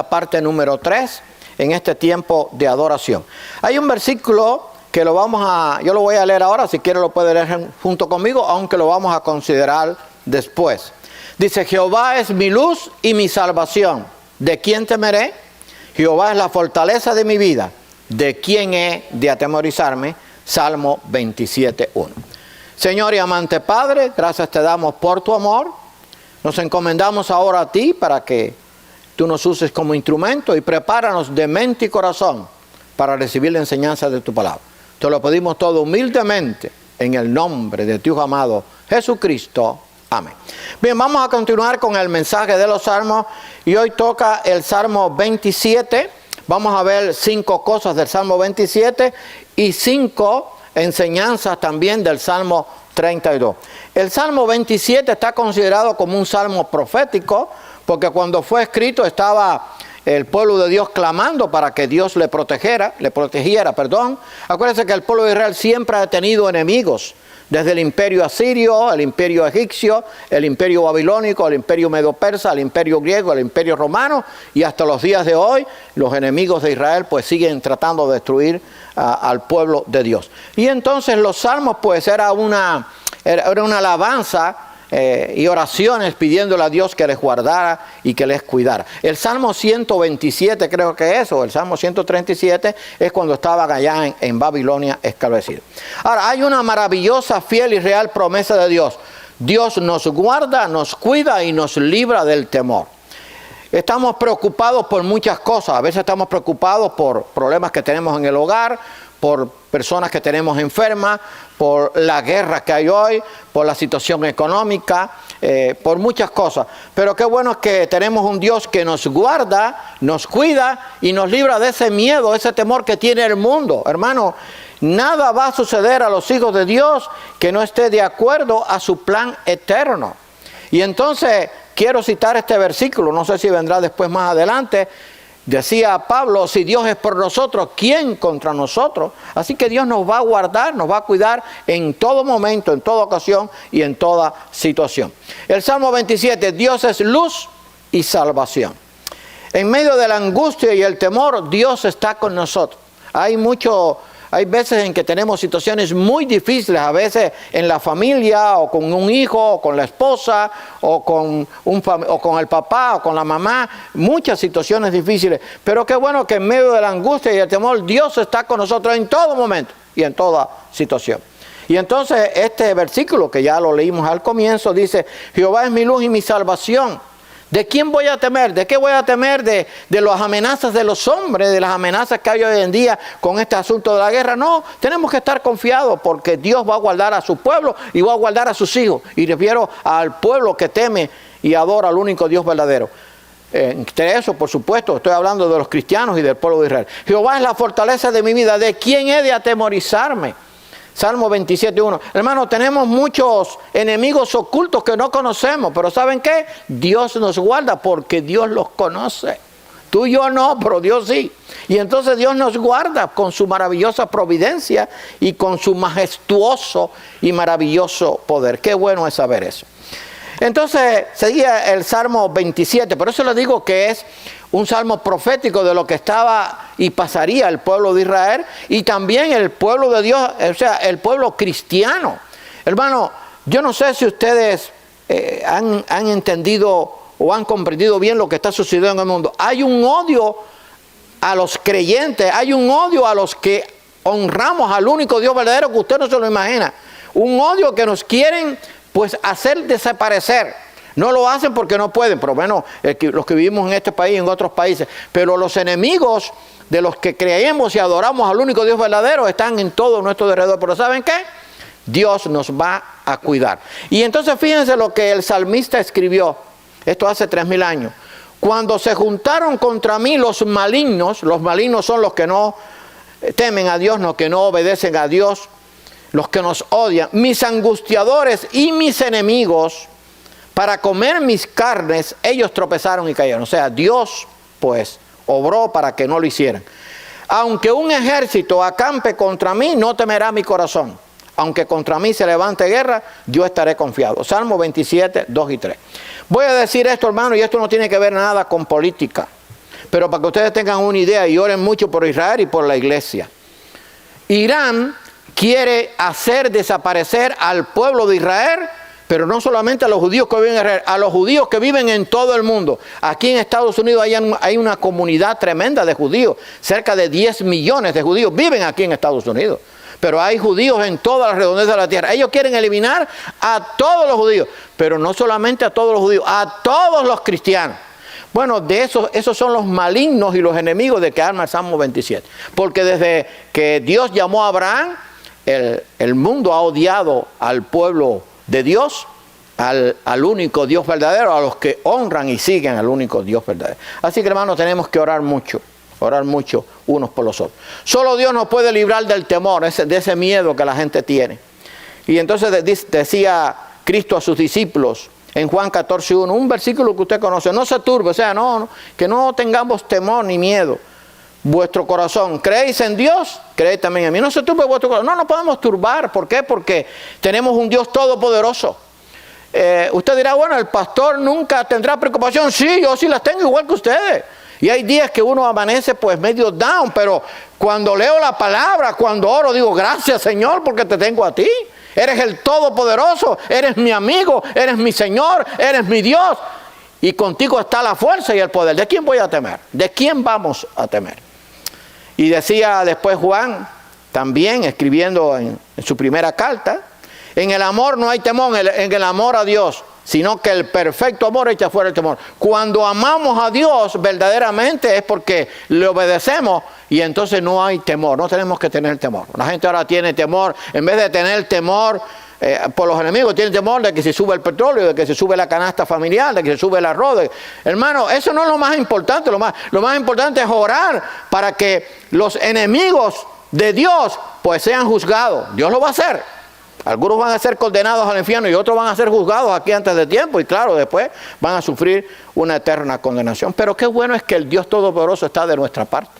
la parte número 3 en este tiempo de adoración. Hay un versículo que yo lo voy a leer ahora, si quiere lo puede leer junto conmigo, aunque lo vamos a considerar después. Dice: Jehová es mi luz y mi salvación. ¿De quién temeré? Jehová es la fortaleza de mi vida. ¿De quién he de atemorizarme? Salmo 27:1. Señor y amante Padre, gracias te damos por tu amor. Nos encomendamos ahora a ti para que tú nos uses como instrumento y prepáranos de mente y corazón para recibir la enseñanza de tu palabra. Te lo pedimos todo humildemente en el nombre de tu amado Jesucristo. Amén. Bien, vamos a continuar con el mensaje de los salmos y hoy toca el Salmo 27. Vamos a ver 5 cosas del Salmo 27 y 5 enseñanzas también del Salmo 32. El Salmo 27 está considerado como un salmo profético porque cuando fue escrito estaba el pueblo de Dios clamando para que Dios le protegiera. Acuérdense que el pueblo de Israel siempre ha tenido enemigos, desde el imperio asirio, el imperio egipcio, el imperio babilónico, el imperio medo-persa, el imperio griego, el imperio romano, y hasta los días de hoy los enemigos de Israel pues siguen tratando de destruir al pueblo de Dios. Y entonces los salmos pues era una alabanza y oraciones pidiéndole a Dios que les guardara y que les cuidara. El Salmo 127 creo que es, o el Salmo 137 es cuando estaban allá en Babilonia esclarecidos. Ahora, hay una maravillosa, fiel y real promesa de Dios. Dios nos guarda, nos cuida y nos libra del temor. Estamos preocupados por muchas cosas. A veces estamos preocupados por problemas que tenemos en el hogar, por personas que tenemos enfermas, por la guerra que hay hoy, por la situación económica, por muchas cosas. Pero qué bueno es que tenemos un Dios que nos guarda, nos cuida y nos libra de ese miedo, ese temor que tiene el mundo. Hermano, nada va a suceder a los hijos de Dios que no esté de acuerdo a su plan eterno. Y entonces quiero citar este versículo, no sé si vendrá después más adelante. Decía Pablo: si Dios es por nosotros, ¿quién contra nosotros? Así que Dios nos va a guardar, nos va a cuidar en todo momento, en toda ocasión y en toda situación. El Salmo 27, Dios es luz y salvación. En medio de la angustia y el temor, Dios está con nosotros. Hay veces en que tenemos situaciones muy difíciles, a veces en la familia, o con un hijo, o con la esposa, o con el papá, o con la mamá, muchas situaciones difíciles. Pero qué bueno que en medio de la angustia y el temor, Dios está con nosotros en todo momento y en toda situación. Y entonces este versículo que ya lo leímos al comienzo dice: Jehová es mi luz y mi salvación. ¿De quién voy a temer? ¿De qué voy a temer? ¿De las amenazas de los hombres? ¿De las amenazas que hay hoy en día con este asunto de la guerra? No, tenemos que estar confiados porque Dios va a guardar a su pueblo y va a guardar a sus hijos. Y refiero al pueblo que teme y adora al único Dios verdadero. Entre eso, por supuesto, estoy hablando de los cristianos y del pueblo de Israel. Jehová es la fortaleza de mi vida. ¿De quién he de atemorizarme? Salmo 27:1. Hermano, tenemos muchos enemigos ocultos que no conocemos, pero ¿saben qué? Dios nos guarda porque Dios los conoce. Tú y yo no, pero Dios sí. Y entonces Dios nos guarda con su maravillosa providencia y con su majestuoso y maravilloso poder. Qué bueno es saber eso. Entonces seguía el Salmo 27, por eso les digo que es un salmo profético de lo que estaba y pasaría el pueblo de Israel y también el pueblo de Dios, o sea, el pueblo cristiano. Hermano, yo no sé si ustedes han entendido o han comprendido bien lo que está sucediendo en el mundo. Hay un odio a los creyentes, hay un odio a los que honramos al único Dios verdadero que usted no se lo imagina. Un odio que nos quieren pues hacer desaparecer. No lo hacen porque no pueden, por lo menos los que vivimos en este país y en otros países. Pero los enemigos de los que creemos y adoramos al único Dios verdadero están en todo nuestro alrededor. Pero ¿saben qué? Dios nos va a cuidar. Y entonces fíjense lo que el salmista escribió. Esto hace 3000 años. Cuando se juntaron contra mí los malignos son los que no temen a Dios, los que no obedecen a Dios, los que nos odian, mis angustiadores y mis enemigos, para comer mis carnes, ellos tropezaron y cayeron. O sea, Dios, pues, obró para que no lo hicieran. Aunque un ejército acampe contra mí, no temerá mi corazón. Aunque contra mí se levante guerra, yo estaré confiado. Salmo 27, 2 y 3. Voy a decir esto, hermano, y esto no tiene que ver nada con política. Pero para que ustedes tengan una idea y oren mucho por Israel y por la iglesia. Irán quiere hacer desaparecer al pueblo de Israel, pero no solamente a los judíos que viven en Israel, a los judíos que viven en todo el mundo. Aquí en Estados Unidos hay una comunidad tremenda de judíos, cerca de 10 millones de judíos viven aquí en Estados Unidos. Pero hay judíos en todas las redondeces de la tierra. Ellos quieren eliminar a todos los judíos, pero no solamente a todos los judíos, a todos los cristianos. Bueno, esos son los malignos y los enemigos de que arma el Salmo 27. Porque desde que Dios llamó a Abraham, el mundo ha odiado al pueblo de Dios, al único Dios verdadero, a los que honran y siguen al único Dios verdadero. Así que, hermanos, tenemos que orar mucho unos por los otros. Solo Dios nos puede librar del temor, de ese miedo que la gente tiene. Y entonces decía Cristo a sus discípulos en Juan 14:1, un versículo que usted conoce: no se turbe, o sea, que no tengamos temor ni miedo. Vuestro corazón, ¿creéis en Dios? Creed también en mí. No se turbe vuestro corazón. No nos podemos turbar. ¿Por qué? Porque tenemos un Dios todopoderoso. Usted dirá, bueno, el pastor nunca tendrá preocupación. Sí, yo sí las tengo igual que ustedes. Y hay días que uno amanece pues medio down, pero cuando leo la palabra, cuando oro, digo, gracias Señor porque te tengo a ti. Eres el Todopoderoso, eres mi amigo, eres mi Señor, eres mi Dios. Y contigo está la fuerza y el poder. ¿De quién voy a temer? ¿De quién vamos a temer? Y decía después Juan, también escribiendo en su primera carta, en el amor no hay temor, en el amor a Dios, sino que el perfecto amor echa fuera el temor. Cuando amamos a Dios verdaderamente es porque le obedecemos y entonces no hay temor, no tenemos que tener temor. La gente ahora tiene temor, en vez de tener temor por los enemigos, tiene temor de que se sube el petróleo, de que se sube la canasta familiar, de que se sube el arroz. Hermano, eso no es lo más importante, lo más importante es orar para que los enemigos de Dios pues sean juzgados. Dios lo va a hacer. Algunos van a ser condenados al infierno y otros van a ser juzgados aquí antes de tiempo y claro, después van a sufrir una eterna condenación. Pero qué bueno es que el Dios Todopoderoso está de nuestra parte.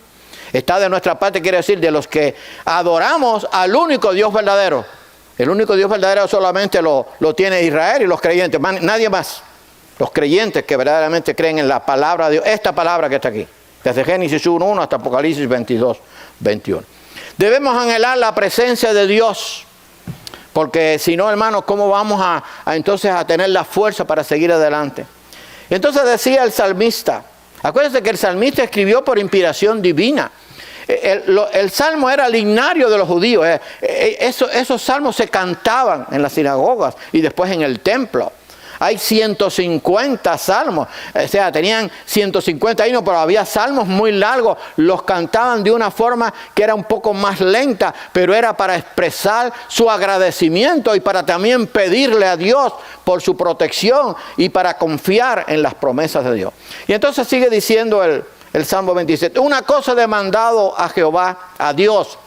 Está de nuestra parte quiere decir de los que adoramos al único Dios verdadero. El único Dios verdadero solamente lo tiene Israel y los creyentes, nadie más. Los creyentes que verdaderamente creen en la palabra de Dios, esta palabra que está aquí, desde Génesis 1:1 hasta Apocalipsis 22:21. Debemos anhelar la presencia de Dios. Porque si no, hermanos, ¿cómo vamos entonces a tener la fuerza para seguir adelante? Entonces decía el salmista, acuérdense que el salmista escribió por inspiración divina. El salmo era el himnario de los judíos. Esos salmos se cantaban en las sinagogas y después en el templo. Hay 150 salmos, o sea, tenían 150 himnos, pero había salmos muy largos, los cantaban de una forma que era un poco más lenta, pero era para expresar su agradecimiento y para también pedirle a Dios por su protección y para confiar en las promesas de Dios. Y entonces sigue diciendo el Salmo 27, una cosa he demandado a Jehová, a Dios,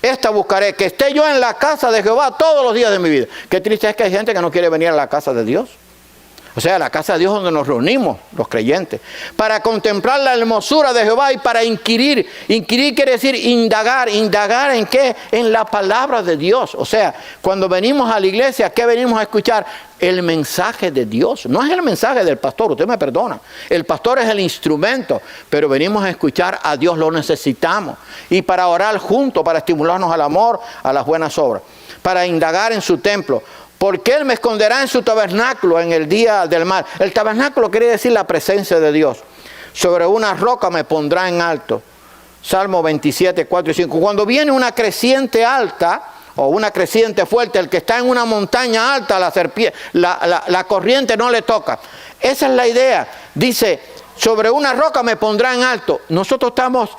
esta buscaré, que esté yo en la casa de Jehová todos los días de mi vida. Qué triste es que hay gente que no quiere venir a la casa de Dios. O sea, la casa de Dios donde nos reunimos los creyentes. Para contemplar la hermosura de Jehová y para inquirir. Inquirir quiere decir indagar. ¿Indagar en qué? En la palabra de Dios. O sea, cuando venimos a la iglesia, ¿qué venimos a escuchar? El mensaje de Dios. No es el mensaje del pastor, usted me perdona. El pastor es el instrumento, pero venimos a escuchar a Dios, lo necesitamos. Y para orar juntos, para estimularnos al amor, a las buenas obras. Para indagar en su templo. Porque Él me esconderá en su tabernáculo en el día del mal. El tabernáculo quiere decir la presencia de Dios. Sobre una roca me pondrá en alto. Salmo 27, 4 y 5. Cuando viene una creciente alta o una creciente fuerte, el que está en una montaña alta, la corriente no le toca. Esa es la idea. Dice, sobre una roca me pondrá en alto. Nosotros estamos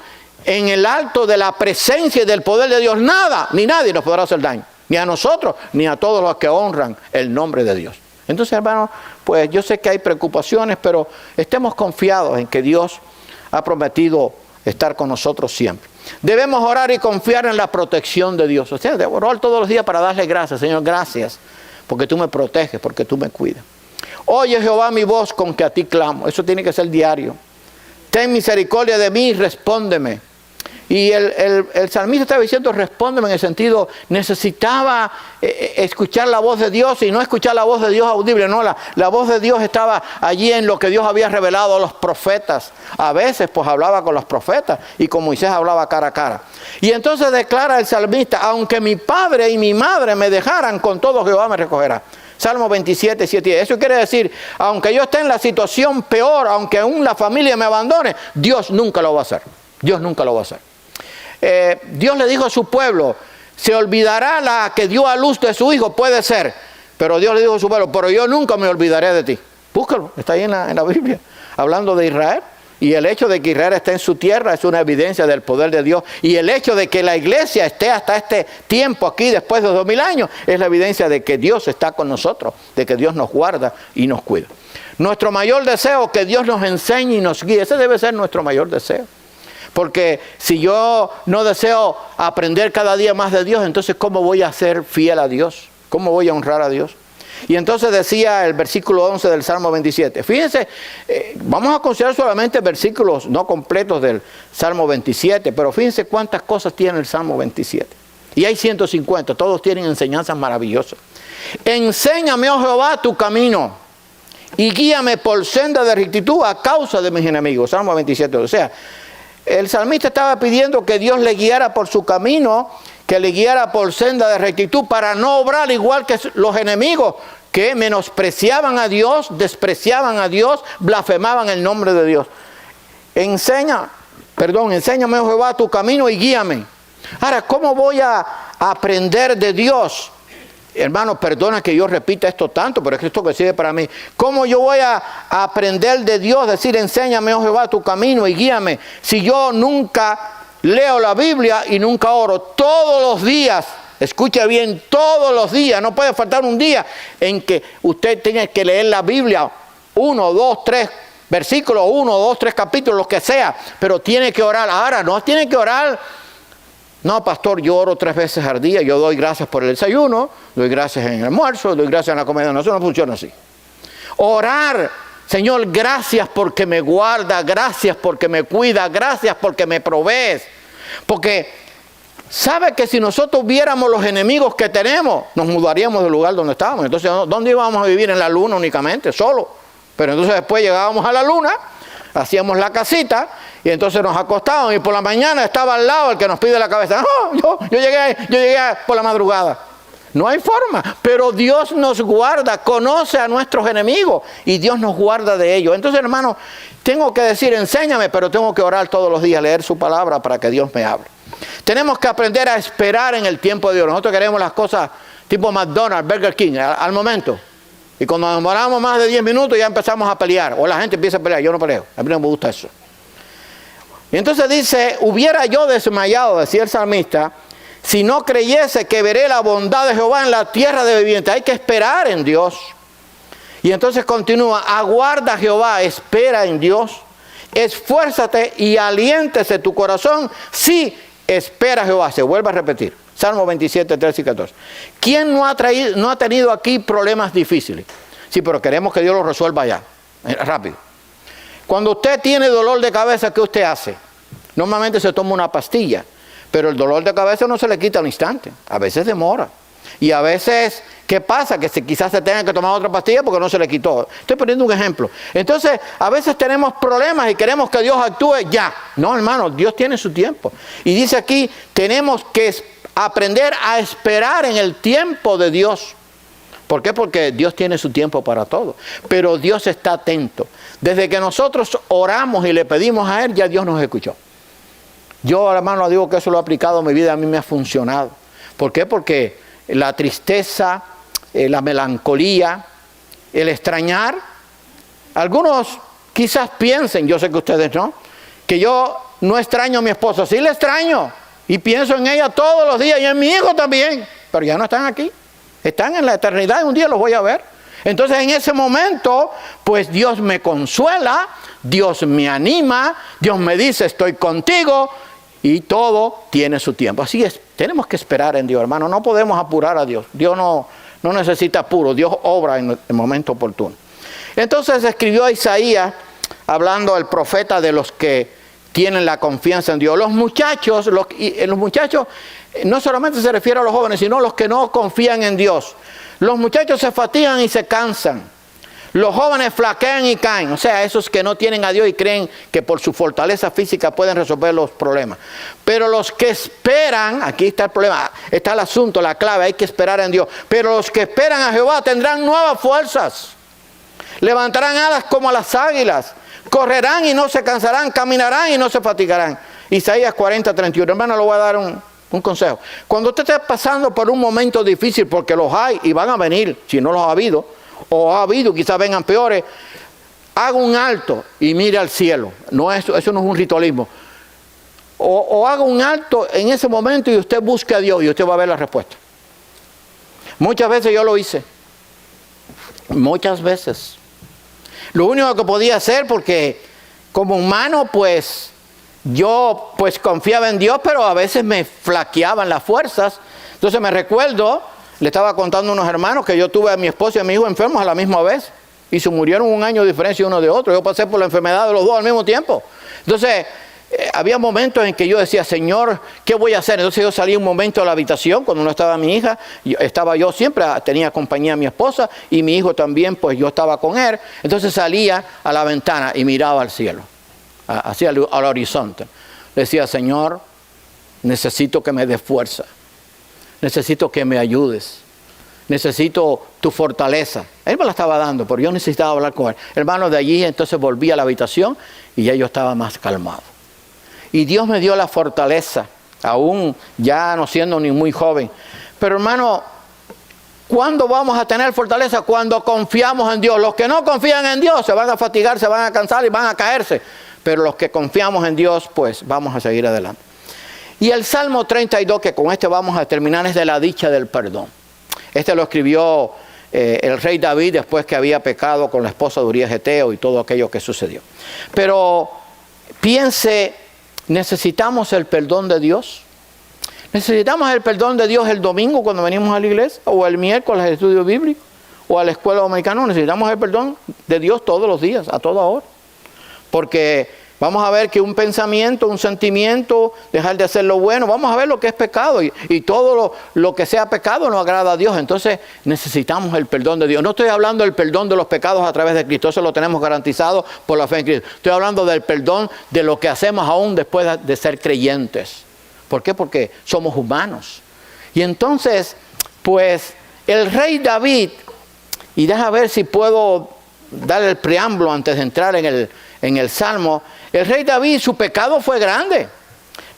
en el alto de la presencia y del poder de Dios. Nada, ni nadie nos podrá hacer daño. Ni a nosotros, ni a todos los que honran el nombre de Dios. Entonces, hermanos, pues yo sé que hay preocupaciones, pero estemos confiados en que Dios ha prometido estar con nosotros siempre. Debemos orar y confiar en la protección de Dios. O sea, debo orar todos los días para darle gracias. Señor, gracias, porque tú me proteges, porque tú me cuidas. Oye, Jehová, mi voz con que a ti clamo. Eso tiene que ser diario. Ten misericordia de mí y respóndeme. Y el salmista estaba diciendo, respóndeme, en el sentido, necesitaba escuchar la voz de Dios y no escuchar la voz de Dios audible. No, la voz de Dios estaba allí en lo que Dios había revelado a los profetas. A veces pues hablaba con los profetas y con Moisés hablaba cara a cara. Y entonces declara el salmista, aunque mi padre y mi madre me dejaran, con todo Jehová me recogerá. Salmo 27, 7. Eso quiere decir, aunque yo esté en la situación peor, aunque aún la familia me abandone, Dios nunca lo va a hacer. Dios nunca lo va a hacer. Dios le dijo a su pueblo, se olvidará la que dio a luz de su hijo, puede ser, pero Dios le dijo a su pueblo, pero yo nunca me olvidaré de ti. Búscalo, está ahí en la Biblia, hablando de Israel. Y el hecho de que Israel esté en su tierra es una evidencia del poder de Dios. Y el hecho de que la iglesia esté hasta este tiempo aquí, después de 2000 años, es la evidencia de que Dios está con nosotros, de que Dios nos guarda y nos cuida. Nuestro mayor deseo, que Dios nos enseñe y nos guíe, ese debe ser nuestro mayor deseo. Porque si yo no deseo aprender cada día más de Dios, entonces ¿cómo voy a ser fiel a Dios? ¿Cómo voy a honrar a Dios? Y entonces decía el versículo 11 del Salmo 27. Fíjense, vamos a considerar solamente versículos no completos del Salmo 27, pero fíjense cuántas cosas tiene el Salmo 27. Y hay 150, todos tienen enseñanzas maravillosas. Enséñame, oh Jehová, tu camino y guíame por senda de rectitud a causa de mis enemigos. Salmo 27, o sea, el salmista estaba pidiendo que Dios le guiara por su camino, que le guiara por senda de rectitud para no obrar igual que los enemigos que menospreciaban a Dios, despreciaban a Dios, blasfemaban el nombre de Dios. Enséñame, oh Jehová, tu camino y guíame. Ahora, ¿cómo voy a aprender de Dios? Hermano, perdona que yo repita esto tanto, pero es esto que sirve para mí. ¿Cómo yo voy a aprender de Dios? Decir, enséñame, oh Jehová, tu camino y guíame. Si yo nunca leo la Biblia y nunca oro, todos los días, escucha bien, todos los días, no puede faltar un día en que usted tenga que leer la Biblia, 1, 2, 3 versículos, 1, 2, 3 capítulos, lo que sea, pero tiene que orar. Ahora, no tiene que orar. No, pastor, yo oro 3 veces al día, yo doy gracias por el desayuno, doy gracias en el almuerzo, doy gracias en la comida. No, eso no funciona así. Orar, Señor, gracias porque me guarda, gracias porque me cuida, gracias porque me provees. Porque sabe que si nosotros viéramos los enemigos que tenemos, nos mudaríamos del lugar donde estábamos. Entonces, ¿dónde íbamos a vivir? En la luna únicamente, solo. Pero entonces después llegábamos a la luna, hacíamos la casita y entonces nos acostábamos y por la mañana estaba al lado el que nos pide la cabeza. No, yo llegué por la madrugada. No hay forma, pero Dios nos guarda, conoce a nuestros enemigos y Dios nos guarda de ellos. Entonces, hermano, tengo que decir, enséñame, pero tengo que orar todos los días, leer su palabra para que Dios me hable. Tenemos que aprender a esperar en el tiempo de Dios. Nosotros queremos las cosas tipo McDonald's, Burger King, al momento. Y cuando nos demoramos más de 10 minutos ya empezamos a pelear. O la gente empieza a pelear, yo no peleo, a mí no me gusta eso. Y entonces dice, hubiera yo desmayado, decía el salmista, si no creyese que veré la bondad de Jehová en la tierra de vivientes. Hay que esperar en Dios. Y entonces continúa, aguarda Jehová, espera en Dios, esfuérzate y aliéntese tu corazón si espera Jehová. Se vuelve a repetir. Salmo 27, 13 y 14. ¿Quién no ha tenido aquí problemas difíciles? Sí, pero queremos que Dios los resuelva ya, rápido. Cuando usted tiene dolor de cabeza, ¿qué usted hace? Normalmente se toma una pastilla, pero el dolor de cabeza no se le quita al instante. A veces demora. Y a veces, ¿qué pasa? Que quizás se tenga que tomar otra pastilla porque no se le quitó. Estoy poniendo un ejemplo. Entonces, a veces tenemos problemas y queremos que Dios actúe ya. No, hermano, Dios tiene su tiempo. Y dice aquí, tenemos que aprender a esperar en el tiempo de Dios. ¿Por qué? Porque Dios tiene su tiempo para todo. Pero Dios está atento. Desde que nosotros oramos y le pedimos a Él, ya Dios nos escuchó. Yo, hermano, digo que eso lo he aplicado en mi vida, a mí me ha funcionado. ¿Por qué? Porque la tristeza, la melancolía, el extrañar, algunos quizás piensen, yo sé que ustedes no, que yo no extraño a mi esposa. Sí la extraño y pienso en ella todos los días y en mi hijo también, pero ya no están aquí. Están en la eternidad y un día los voy a ver. Entonces en ese momento, pues Dios me consuela, Dios me anima, Dios me dice estoy contigo y todo tiene su tiempo. Así es, tenemos que esperar en Dios, hermano. No podemos apurar a Dios. Dios no necesita apuro, Dios obra en el momento oportuno. Entonces escribió Isaías, hablando el profeta de los que tienen la confianza en Dios. Los muchachos no solamente se refiere a los jóvenes, sino a los que no confían en Dios. Los muchachos se fatigan y se cansan. Los jóvenes flaquean y caen. O sea, esos que no tienen a Dios y creen que por su fortaleza física pueden resolver los problemas. Pero los que esperan, aquí está el problema, está el asunto, la clave, hay que esperar en Dios. Pero los que esperan a Jehová tendrán nuevas fuerzas. Levantarán alas como las águilas. Correrán y no se cansarán, caminarán y no se fatigarán. Isaías 40:31. Hermano, le voy a dar un consejo. Cuando usted esté pasando por un momento difícil, porque los hay y van a venir, si no los ha habido, o ha habido, quizás vengan peores, haga un alto y mire al cielo. Eso no es un ritualismo. O haga un alto en ese momento y usted busque a Dios y usted va a ver la respuesta. Muchas veces yo lo hice. Muchas veces. Lo único que podía hacer, porque como humano, pues, yo pues confiaba en Dios, pero a veces me flaqueaban las fuerzas. Entonces me recuerdo, le estaba contando a unos hermanos que yo tuve a mi esposo y a mi hijo enfermos a la misma vez. Y se murieron un año de diferencia uno de otro. Yo pasé por la enfermedad de los dos al mismo tiempo. Entonces, había momentos en que yo decía, Señor, ¿qué voy a hacer? Entonces yo salí un momento a la habitación cuando no estaba mi hija. Estaba yo siempre, tenía compañía a mi esposa y mi hijo también, pues yo estaba con él. Entonces salía a la ventana y miraba al cielo, hacia al horizonte. Decía, Señor, necesito que me des fuerza. Necesito que me ayudes. Necesito tu fortaleza. Él me la estaba dando, pero yo necesitaba hablar con él. Hermano, de allí entonces volví a la habitación y ya yo estaba más calmado. Y Dios me dio la fortaleza, aún ya no siendo ni muy joven. Pero hermano, ¿cuándo vamos a tener fortaleza? Cuando confiamos en Dios. Los que no confían en Dios se van a fatigar, se van a cansar y van a caerse. Pero los que confiamos en Dios, pues vamos a seguir adelante. Y el Salmo 32, que con este vamos a terminar, es de la dicha del perdón. Este lo escribió el rey David después que había pecado con la esposa de Urías Geteo y todo aquello que sucedió. Pero piense, ¿necesitamos el perdón de Dios? ¿Necesitamos el perdón de Dios el domingo cuando venimos a la iglesia? ¿O el miércoles al estudio bíblico? ¿O a la escuela dominicana? ¿Necesitamos el perdón de Dios todos los días, a toda hora? Porque vamos a ver que un pensamiento, un sentimiento, dejar de hacer lo bueno, vamos a ver lo que es pecado y todo lo que sea pecado no agrada a Dios. Entonces necesitamos el perdón de Dios. No estoy hablando del perdón de los pecados a través de Cristo, eso lo tenemos garantizado por la fe en Cristo. Estoy hablando del perdón de lo que hacemos aún después de ser creyentes. ¿Por qué? Porque somos humanos. Y entonces, pues, el rey David, y deja ver si puedo dar el preámbulo antes de entrar en el Salmo. El rey David, su pecado fue grande.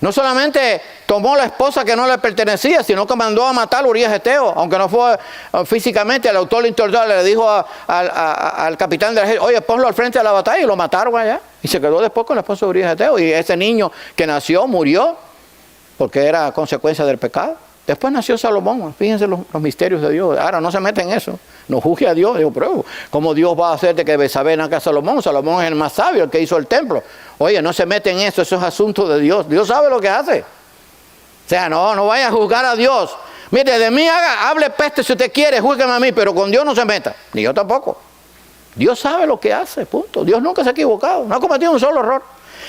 No solamente tomó la esposa que no le pertenecía, sino que mandó a matar a Urías Geteo, aunque no fue físicamente. El autor intelectual le dijo al capitán del ejército, oye, ponlo al frente de la batalla, y lo mataron allá. Y se quedó después con la esposa de Urías Geteo. Y ese niño que nació murió porque era consecuencia del pecado. Después nació Salomón. Fíjense los misterios de Dios. Ahora no se mete en eso. No juzgue a Dios. Digo, pero ¿cómo Dios va a hacer de que Betsabé naca a Salomón? Salomón es el más sabio, el que hizo el templo. Oye, no se mete en eso. Eso es asunto de Dios. Dios sabe lo que hace. O sea, no vaya a juzgar a Dios. Mire, de mí hable peste si usted quiere, júzgueme a mí, pero con Dios no se meta. Ni yo tampoco. Dios sabe lo que hace, punto. Dios nunca se ha equivocado. No ha cometido un solo error.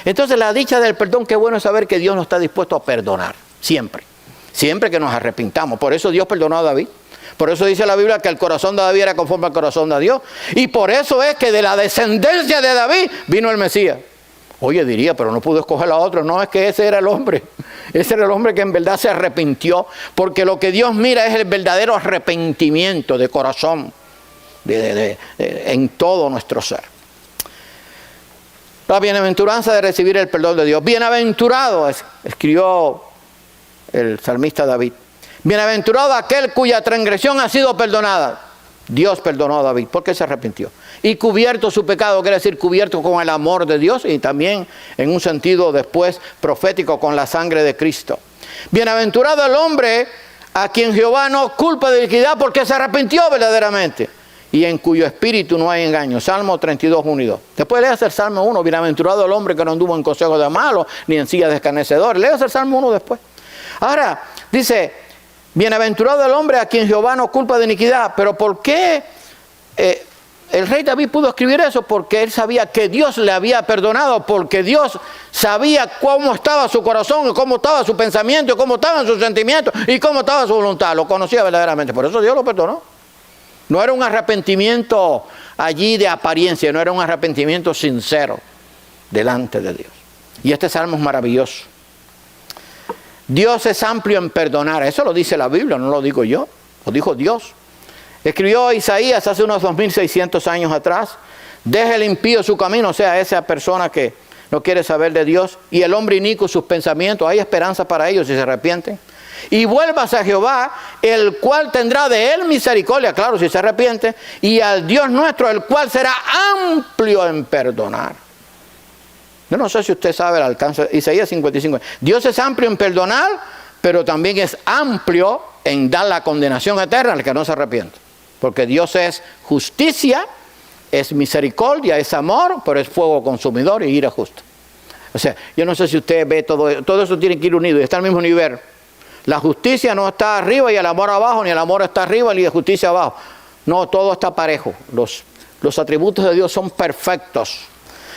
Entonces, la dicha del perdón, qué bueno es saber que Dios nos está dispuesto a perdonar. Siempre. Siempre que nos arrepintamos. Por eso Dios perdonó a David. Por eso dice la Biblia que el corazón de David era conforme al corazón de Dios. Y por eso es que de la descendencia de David vino el Mesías. Oye, diría, pero no pudo escoger a otro. No, es que ese era el hombre. Ese era el hombre que en verdad se arrepintió. Porque lo que Dios mira es el verdadero arrepentimiento de corazón. En todo nuestro ser. La bienaventuranza de recibir el perdón de Dios. Bienaventurado, escribió el salmista David. Bienaventurado aquel cuya transgresión ha sido perdonada. Dios perdonó a David porque se arrepintió. Y cubierto su pecado, quiere decir cubierto con el amor de Dios y también en un sentido después profético con la sangre de Cristo. Bienaventurado el hombre a quien Jehová no culpa de iniquidad porque se arrepintió verdaderamente y en cuyo espíritu no hay engaño. Salmo 32, 1 y 2. Después léase el Salmo 1. Bienaventurado el hombre que no anduvo en consejo de malos ni en silla de escarnecedores. Léase el Salmo 1 después. Ahora, dice, bienaventurado el hombre a quien Jehová no culpa de iniquidad. Pero ¿por qué el rey David pudo escribir eso porque él sabía que Dios le había perdonado, porque Dios sabía cómo estaba su corazón, y cómo estaba su pensamiento, y cómo estaban sus sentimientos, y cómo estaba su voluntad. Lo conocía verdaderamente, por eso Dios lo perdonó. No era un arrepentimiento allí de apariencia, no era un arrepentimiento sincero delante de Dios. Y este salmo es maravilloso. Dios es amplio en perdonar, eso lo dice la Biblia, no lo digo yo, lo dijo Dios. Escribió Isaías hace unos 2600 años atrás: deje el impío su camino, o sea, esa persona que no quiere saber de Dios, y el hombre inicuo sus pensamientos, hay esperanza para ellos si se arrepienten. Y vuelvas a Jehová, el cual tendrá de él misericordia, claro, si se arrepiente, y al Dios nuestro, el cual será amplio en perdonar. Yo no sé si usted sabe el alcance, Isaías 55. Dios es amplio en perdonar, pero también es amplio en dar la condenación eterna al que no se arrepiente. Porque Dios es justicia, es misericordia, es amor, pero es fuego consumidor y ira justa. O sea, yo no sé si usted ve todo eso tiene que ir unido y está al mismo nivel. La justicia no está arriba y el amor abajo, ni el amor está arriba ni la justicia abajo. No, todo está parejo. Los atributos de Dios son perfectos.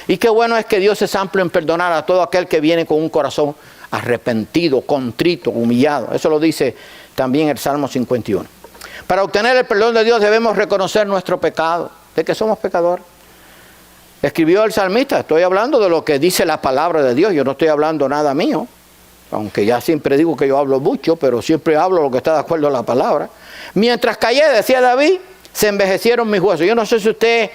Y qué bueno es que Dios es amplio en perdonar a todo aquel que viene con un corazón arrepentido, contrito, humillado. Eso lo dice también el Salmo 51. Para obtener el perdón de Dios debemos reconocer nuestro pecado, de que somos pecadores. Escribió el salmista, estoy hablando de lo que dice la palabra de Dios, yo no estoy hablando nada mío, aunque ya siempre digo que yo hablo mucho, pero siempre hablo lo que está de acuerdo a la palabra. Mientras callé, decía David, se envejecieron mis huesos. Yo no sé si usted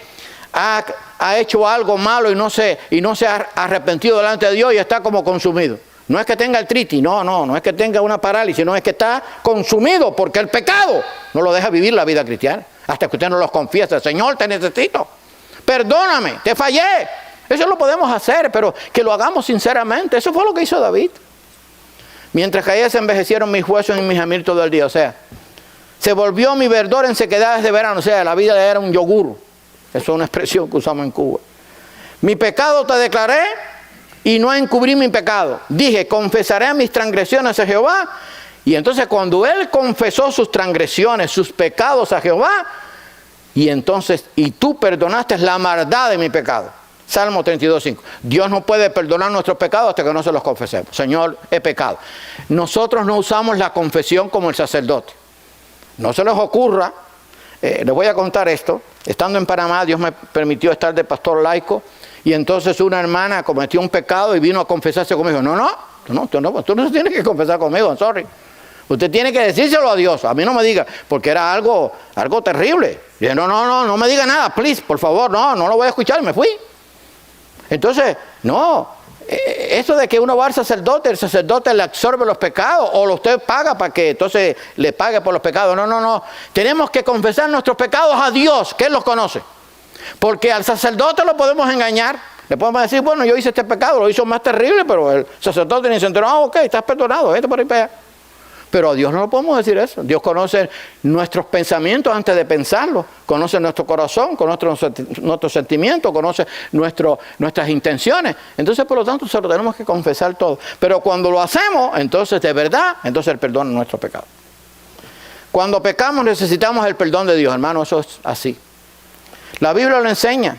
ha hecho algo malo y no se ha arrepentido delante de Dios y está como consumido. No es que tenga artritis, no es que tenga una parálisis, no es que está consumido porque el pecado no lo deja vivir la vida cristiana. Hasta que usted no los confiesa: Señor, te necesito, perdóname, te fallé. Eso lo podemos hacer, pero que lo hagamos sinceramente. Eso fue lo que hizo David. Mientras caía se envejecieron mis huesos y mis gemir todo el día. O sea, se volvió mi verdor en sequedades de verano. O sea, la vida era un yogur. Eso es una expresión que usamos en Cuba. Mi pecado te declaré y no encubrí mi pecado. Dije, confesaré mis transgresiones a Jehová. Y entonces cuando él confesó sus transgresiones, sus pecados a Jehová, y tú perdonaste la maldad de mi pecado. Salmo 32:5. Dios no puede perdonar nuestros pecados hasta que no se los confesemos. Señor, he pecado. Nosotros no usamos la confesión como el sacerdote. No se les ocurra, les voy a contar esto. Estando en Panamá, Dios me permitió estar de pastor laico, y entonces una hermana cometió un pecado y vino a confesarse conmigo. Tú no se tiene que confesar conmigo, sorry. Usted tiene que decírselo a Dios. A mí no me diga, porque era algo terrible. Y dije, no me diga nada, please, por favor, no lo voy a escuchar, y me fui. Entonces, eso de que uno va al sacerdote, el sacerdote le absorbe los pecados, o usted paga para que entonces le pague por los pecados. No. Tenemos que confesar nuestros pecados a Dios, que Él los conoce. Porque al sacerdote lo podemos engañar. Le podemos decir, bueno, yo hice este pecado, lo hizo más terrible, pero el sacerdote ni se enteró, ok, estás perdonado, vete por ahí para allá. Pero a Dios no le podemos decir eso. Dios conoce nuestros pensamientos antes de pensarlos, conoce nuestro corazón, conoce nuestros sentimientos, conoce nuestras intenciones. Entonces, por lo tanto, se lo tenemos que confesar todo. Pero cuando lo hacemos, entonces de verdad, entonces Él perdona nuestro pecado. Cuando pecamos necesitamos el perdón de Dios, hermano, eso es así. La Biblia lo enseña.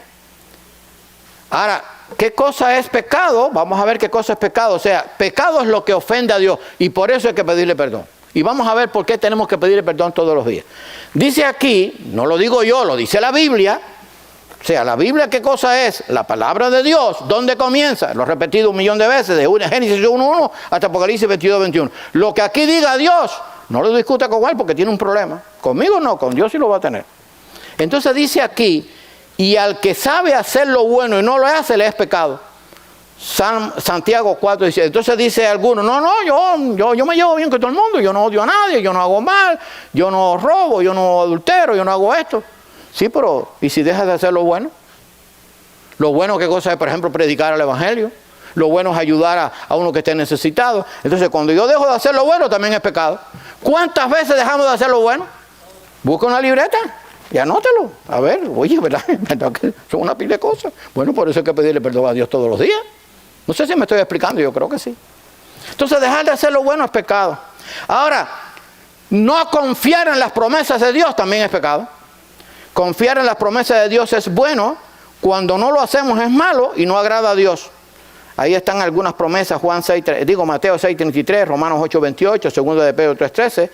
Ahora, ¿qué cosa es pecado? Vamos a ver qué cosa es pecado. O sea, pecado es lo que ofende a Dios, y por eso hay que pedirle perdón. Y vamos a ver por qué tenemos que pedirle perdón todos los días. Dice aquí, no lo digo yo, lo dice la Biblia. O sea, la Biblia, ¿qué cosa es? La palabra de Dios. ¿Dónde comienza? Lo he repetido 1.000.000 de veces, de Génesis 1.1 hasta Apocalipsis 22.21. Lo que aquí diga Dios, no lo discuta con él porque tiene un problema. Conmigo no, con Dios sí lo va a tener. Entonces dice aquí, y al que sabe hacer lo bueno y no lo hace, le es pecado. Santiago 4 dice, entonces dice alguno, yo me llevo bien con todo el mundo, yo no odio a nadie, yo no hago mal, yo no robo, yo no adultero, yo no hago esto. Sí, pero ¿y si dejas de hacer lo bueno? Lo bueno, ¿qué cosa es? Por ejemplo, predicar el evangelio. Lo bueno es ayudar a uno que esté necesitado. Entonces, cuando yo dejo de hacer lo bueno, también es pecado. ¿Cuántas veces dejamos de hacer lo bueno? Busca una libreta y anótelo. A ver, oye, ¿verdad que son una pila de cosas? Bueno, por eso hay que pedirle perdón a Dios todos los días. No sé si me estoy explicando, yo creo que sí. Entonces, dejar de hacer lo bueno es pecado. Ahora, no confiar en las promesas de Dios también es pecado. Confiar en las promesas de Dios es bueno, cuando no lo hacemos es malo y no agrada a Dios. Ahí están algunas promesas, Mateo 6:33, Romanos 8:28, 2 de Pedro 3:13.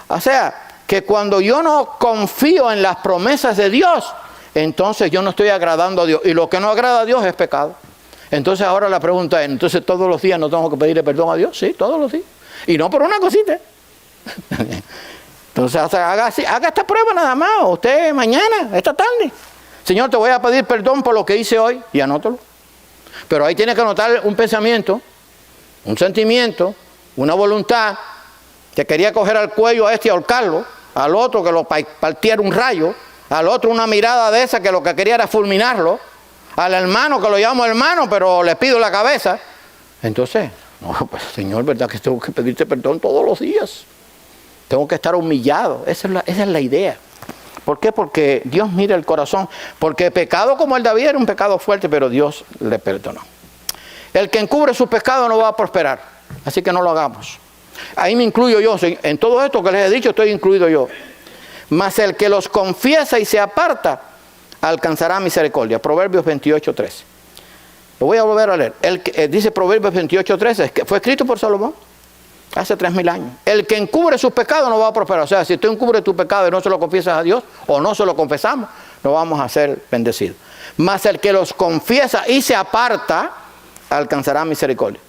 O sea, que cuando yo no confío en las promesas de Dios, entonces yo no estoy agradando a Dios. Y lo que no agrada a Dios es pecado. Entonces ahora la pregunta es, ¿entonces todos los días no tengo que pedirle perdón a Dios? Sí, todos los días. Y no por una cosita. Entonces haga esta prueba nada más, usted mañana, esta tarde. Señor, te voy a pedir perdón por lo que hice hoy, y anótalo. Pero ahí tiene que anotar un pensamiento, un sentimiento, una voluntad, que quería coger al cuello a este y ahorcarlo, al otro que lo partiera un rayo, al otro una mirada de esa que lo que quería era fulminarlo, al hermano que lo llamo hermano, pero le pido la cabeza. Entonces, no, pues Señor, ¿verdad que tengo que pedirte perdón todos los días? Tengo que estar humillado. Esa es la idea. ¿Por qué? Porque Dios mira el corazón. Porque pecado como el de David era un pecado fuerte, pero Dios le perdonó. El que encubre sus pecados no va a prosperar. Así que no lo hagamos. Ahí me incluyo yo. En todo esto que les he dicho estoy incluido yo. Mas el que los confiesa y se aparta, alcanzará misericordia. Proverbios 28:13. Lo voy a volver a leer. Dice Proverbios 28:13, que fue escrito por Salomón hace 3000 años. El que encubre sus pecados no va a prosperar. O sea, si tú encubres tu pecado y no se lo confiesas a Dios, o no se lo confesamos, no vamos a ser bendecidos. Mas el que los confiesa y se aparta, alcanzará misericordia.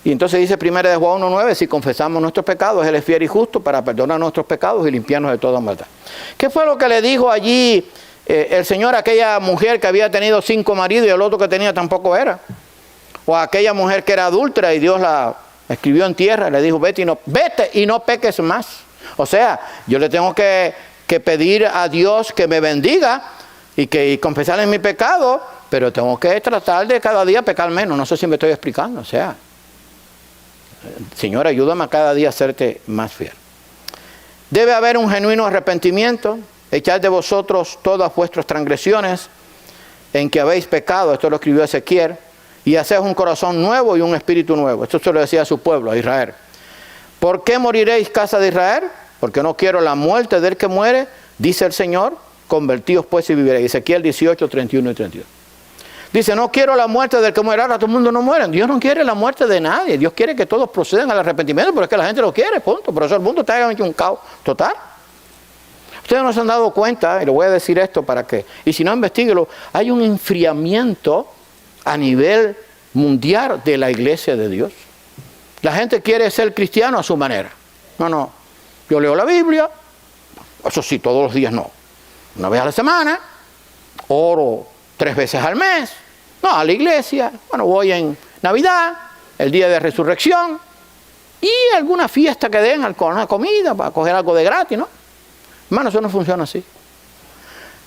Y entonces dice 1 de Juan 1:9, si confesamos nuestros pecados, Él es fiel y justo para perdonar nuestros pecados y limpiarnos de toda maldad. ¿Qué fue lo que le dijo allí el Señor a aquella mujer que había tenido 5 maridos y el otro que tenía tampoco era? O a aquella mujer que era adúltera y Dios la escribió en tierra y le dijo, vete y no peques más. O sea, yo le tengo que pedir a Dios que me bendiga y confesarle mi pecado, pero tengo que tratar de cada día pecar menos. No sé si me estoy explicando. O sea, Señor, ayúdame a cada día a serte más fiel. Debe haber un genuino arrepentimiento. Echad de vosotros todas vuestras transgresiones en que habéis pecado. Esto lo escribió Ezequiel. Y haced un corazón nuevo y un espíritu nuevo. Esto se lo decía a su pueblo, a Israel. ¿Por qué moriréis, casa de Israel? Porque no quiero la muerte del que muere, dice el Señor. Convertíos pues y viviréis. Ezequiel 18, 31 y 32. Dice, no quiero la muerte del que muere. Ahora todo el mundo no muere. Dios no quiere la muerte de nadie. Dios quiere que todos procedan al arrepentimiento, pero es que la gente lo quiere, punto. Por eso el mundo está hecho un caos total. Ustedes no se han dado cuenta, y le voy a decir esto para que, y si no, investíguelo, hay un enfriamiento a nivel mundial de la iglesia de Dios. La gente quiere ser cristiano a su manera. No, yo leo la Biblia, eso sí, todos los días no. Una vez a la semana, oro 3 veces al mes, no, a la iglesia, bueno, voy en Navidad, el día de resurrección, y alguna fiesta que den, con una comida, para coger algo de gratis, ¿no? Hermano, eso no funciona así.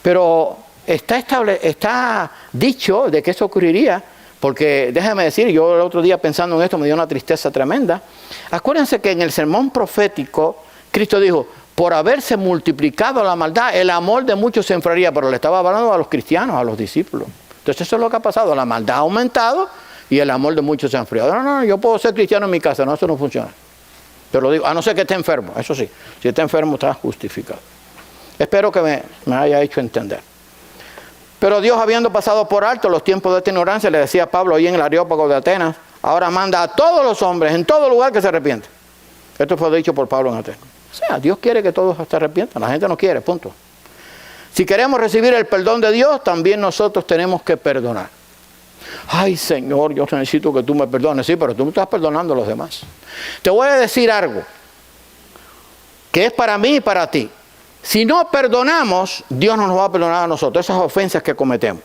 Pero está dicho de que eso ocurriría, porque déjame decir, yo el otro día pensando en esto me dio una tristeza tremenda. Acuérdense que en el sermón profético, Cristo dijo, por haberse multiplicado la maldad, el amor de muchos se enfriaría, pero le estaba hablando a los cristianos, a los discípulos. Entonces eso es lo que ha pasado, la maldad ha aumentado y el amor de muchos se ha enfriado. No, yo puedo ser cristiano en mi casa, no, eso no funciona. Te lo digo, a no ser que esté enfermo, eso sí, si está enfermo está justificado. Espero que me haya hecho entender. Pero Dios, habiendo pasado por alto los tiempos de esta ignorancia, le decía a Pablo ahí en el Areópago de Atenas, ahora manda a todos los hombres en todo lugar que se arrepienten. Esto fue dicho por Pablo en Atenas. O sea, Dios quiere que todos se arrepientan, la gente no quiere, punto. Si queremos recibir el perdón de Dios, también nosotros tenemos que perdonar. Ay, Señor, yo necesito que tú me perdones. Sí, pero tú me estás perdonando a los demás. Te voy a decir algo que es para mí y para ti. Si no perdonamos, Dios no nos va a perdonar a nosotros, esas ofensas que cometemos.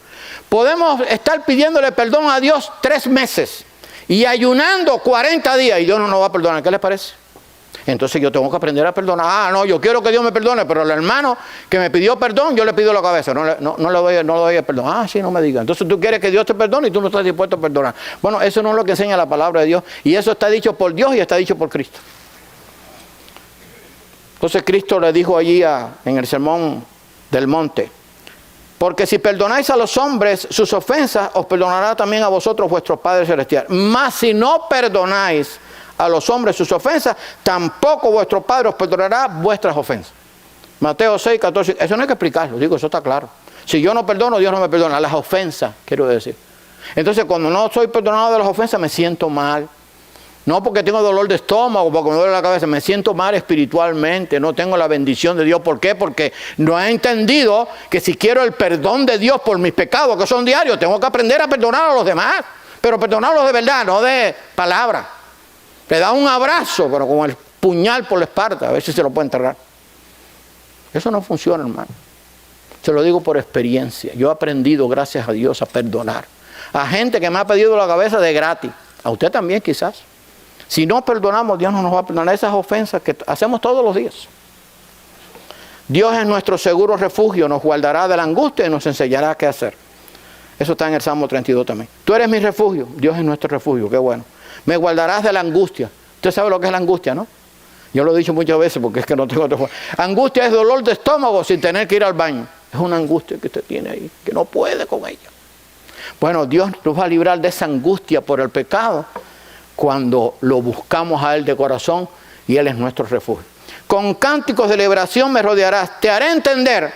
Podemos estar pidiéndole perdón a Dios 3 meses y ayunando 40 días y Dios no nos va a perdonar. ¿Qué les parece? Entonces yo tengo que aprender a perdonar. Ah, no, yo quiero que Dios me perdone, pero el hermano que me pidió perdón, yo le pido la cabeza, no le doy el perdón. Ah, sí, no me diga. Entonces tú quieres que Dios te perdone y tú no estás dispuesto a perdonar. Bueno, eso no es lo que enseña la palabra de Dios, y eso está dicho por Dios y está dicho por Cristo. Entonces Cristo le dijo allí en el sermón del monte, porque si perdonáis a los hombres sus ofensas, os perdonará también a vosotros vuestro Padre Celestial. Mas si no perdonáis a los hombres sus ofensas, tampoco vuestro Padre os perdonará vuestras ofensas. Mateo 6, 14. Eso no hay que explicarlo, digo, eso está claro. Si yo no perdono, Dios no me perdona. Las ofensas, quiero decir. Entonces, cuando no soy perdonado de las ofensas, me siento mal. No porque tengo dolor de estómago, porque me duele la cabeza, me siento mal espiritualmente, no tengo la bendición de Dios. ¿Por qué? Porque no he entendido que si quiero el perdón de Dios por mis pecados, que son diarios, tengo que aprender a perdonar a los demás. Pero perdonarlos de verdad, no de palabra. Le da un abrazo, pero con el puñal por la espalda, a ver si se lo puede enterrar. Eso no funciona, hermano. Se lo digo por experiencia. Yo he aprendido, gracias a Dios, a perdonar. A gente que me ha pedido la cabeza de gratis. A usted también, quizás. Si no perdonamos, Dios no nos va a perdonar esas ofensas que hacemos todos los días. Dios es nuestro seguro refugio, nos guardará de la angustia y nos enseñará qué hacer. Eso está en el Salmo 32 también. Tú eres mi refugio, Dios es nuestro refugio, qué bueno. Me guardarás de la angustia. Usted sabe lo que es la angustia, ¿no? Yo lo he dicho muchas veces porque es que no tengo otra forma. Angustia es dolor de estómago sin tener que ir al baño. Es una angustia que usted tiene ahí, que no puede con ella. Bueno, Dios nos va a librar de esa angustia por el pecado cuando lo buscamos a Él de corazón y Él es nuestro refugio. Con cánticos de liberación me rodearás, te haré entender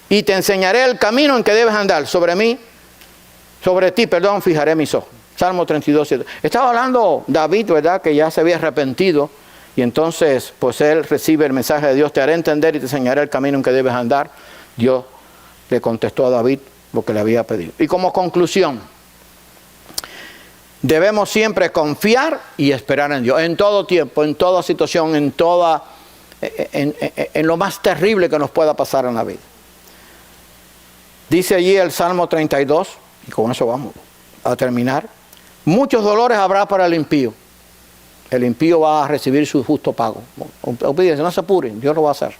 y te enseñaré el camino en que debes andar. Sobre ti, fijaré mis ojos. Salmo 32, 7. Estaba hablando David, ¿verdad? Que ya se había arrepentido y entonces pues él recibe el mensaje de Dios, te haré entender y te enseñaré el camino en que debes andar. Dios le contestó a David lo que le había pedido. Y como conclusión, debemos siempre confiar y esperar en Dios, en todo tiempo, en toda situación, en lo más terrible que nos pueda pasar en la vida. Dice allí el Salmo 32, y con eso vamos a terminar. Muchos dolores habrá para el impío. El impío va a recibir su justo pago. Olvídense, no se apuren, Dios lo va a hacer.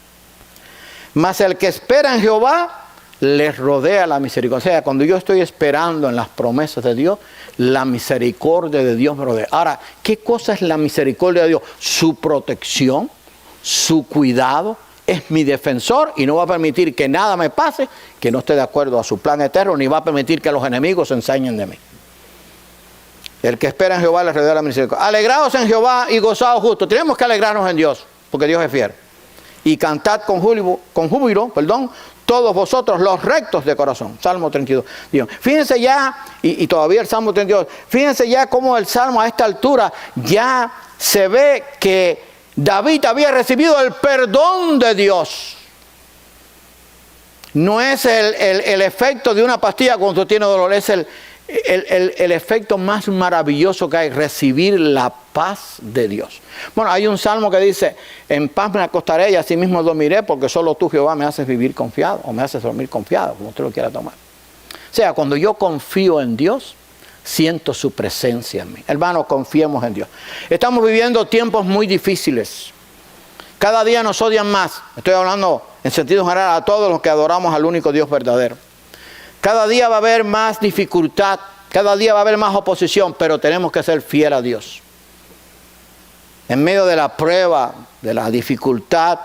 Mas el que espera en Jehová, les rodea la misericordia. O sea, cuando yo estoy esperando en las promesas de Dios, la misericordia de Dios me rodea. Ahora, ¿qué cosa es la misericordia de Dios? Su protección, su cuidado, es mi defensor y no va a permitir que nada me pase que no esté de acuerdo a su plan eterno, ni va a permitir que los enemigos se ensañen de mí. El que espera en Jehová les rodea la misericordia. Alegraos en Jehová y gozaos justo. Tenemos que alegrarnos en Dios, porque Dios es fiel. Y cantad con júbilo, todos vosotros los rectos de corazón. Salmo 32. Dios. Fíjense ya, y todavía el Salmo 32, fíjense ya cómo el Salmo a esta altura ya se ve que David había recibido el perdón de Dios. No es el efecto de una pastilla cuando tú tienes dolor, es el efecto más maravilloso que hay, recibir la paz de Dios. Bueno, hay un salmo que dice, en paz me acostaré y así mismo dormiré, porque solo tú, Jehová, me haces vivir confiado, o me haces dormir confiado, como usted lo quiera tomar. O sea, cuando yo confío en Dios, siento su presencia en mí. Hermanos, confiemos en Dios. Estamos viviendo tiempos muy difíciles. Cada día nos odian más. Estoy hablando en sentido general a todos los que adoramos al único Dios verdadero. Cada día va a haber más dificultad, cada día va a haber más oposición, pero tenemos que ser fieles a Dios. En medio de la prueba, de la dificultad,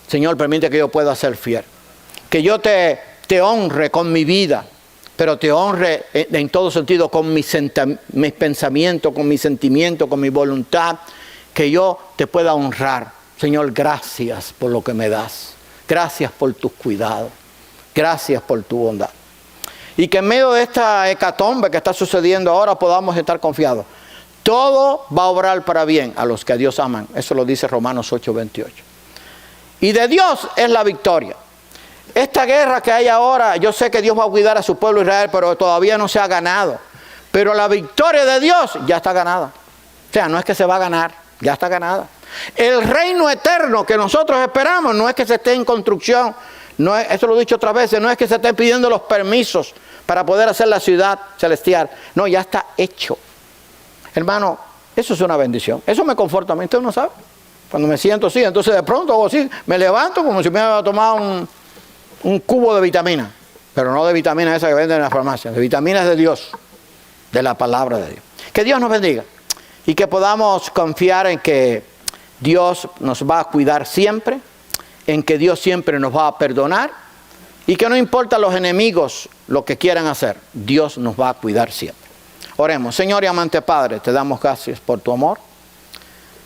Señor, permite que yo pueda ser fiel. Que yo te honre con mi vida, pero te honre en todo sentido con mis pensamientos, con mis sentimientos, con mi voluntad. Que yo te pueda honrar. Señor, gracias por lo que me das. Gracias por tus cuidados. Gracias por tu bondad. Y que en medio de esta hecatombe que está sucediendo ahora podamos estar confiados. Todo va a obrar para bien a los que a Dios aman. Eso lo dice Romanos 8:28. Y de Dios es la victoria. Esta guerra que hay ahora, yo sé que Dios va a cuidar a su pueblo Israel, pero todavía no se ha ganado. Pero la victoria de Dios ya está ganada. O sea, no es que se va a ganar, ya está ganada. El reino eterno que nosotros esperamos no es que se esté en construcción. No es, eso lo he dicho otras veces, no es que se estén pidiendo los permisos para poder hacer la ciudad celestial. No, ya está hecho. Hermano, eso es una bendición. Eso me conforta a mí, usted no sabe. Cuando me siento así, entonces de pronto hago así, me levanto como si me hubiera tomado un cubo de vitamina. Pero no de vitaminas esas que venden en las farmacias, de vitaminas de Dios, de la palabra de Dios. Que Dios nos bendiga y que podamos confiar en que Dios nos va a cuidar siempre, en que Dios siempre nos va a perdonar y que no importa los enemigos lo que quieran hacer, Dios nos va a cuidar siempre. Oremos. Señor y amante Padre, te damos gracias por tu amor.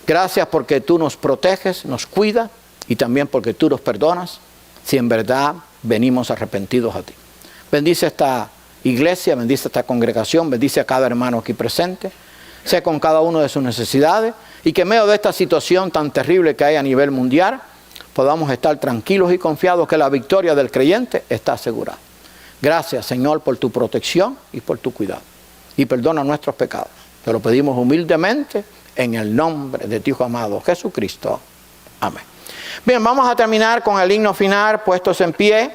Gracias porque tú nos proteges, nos cuidas y también porque tú nos perdonas si en verdad venimos arrepentidos a ti. Bendice esta iglesia, bendice esta congregación, bendice a cada hermano aquí presente. Sé con cada uno de sus necesidades y que en medio de esta situación tan terrible que hay a nivel mundial, podamos estar tranquilos y confiados que la victoria del creyente está asegurada. Gracias, Señor, por tu protección y por tu cuidado. Y perdona nuestros pecados. Te lo pedimos humildemente en el nombre de tu Hijo amado Jesucristo. Amén. Bien, vamos a terminar con el himno final, puestos en pie.